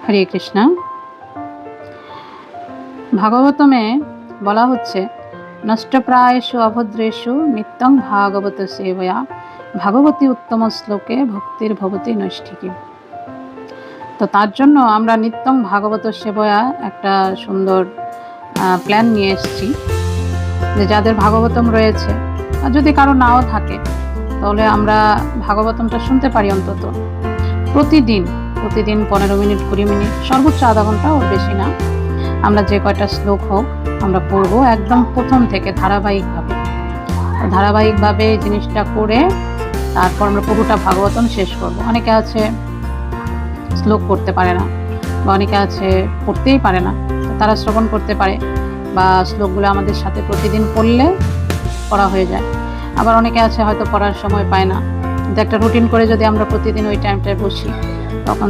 হরে কৃষ্ণ। ভাগবতমে বলা হচ্ছে, নষ্টপ্রায়েষু অভদ্রেষু নিত্যং ভাগবত সেবয়া ভাগবতী উত্তম শ্লোকে ভক্তির ভবতী নৈষ্ঠিকী। তো তার জন্য আমরা নিত্যং ভাগবত সেবয়া একটা সুন্দর প্ল্যান নিয়ে এসেছি, যে যাদের ভাগবতম রয়েছে আর যদি কারো নাও থাকে তাহলে আমরা ভাগবতমটা শুনতে পারি অন্তত প্রতিদিন 15 মিনিট 20 মিনিট, সর্বোচ্চ আধা ঘন্টা, ওর বেশি না। আমরা যে কয়টা শ্লোক হোক আমরা পড়বো একদম প্রথম থেকে ধারাবাহিকভাবে এই জিনিসটা করে তারপর আমরা পুরোটা ভাগবতম শেষ করব। অনেকে আছে শ্লোক পড়তে পারে না, বা অনেকে আছে পড়তেই পারে না, তারা শ্রবণ করতে পারে, বা শ্লোকগুলো আমাদের সাথে প্রতিদিন পড়া হয়ে যায়। আবার অনেকে আছে হয়তো পড়ার সময় পায় না, কিন্তু একটা রুটিন করে যদি আমরা প্রতিদিন ওই টাইমটায় বসি তখন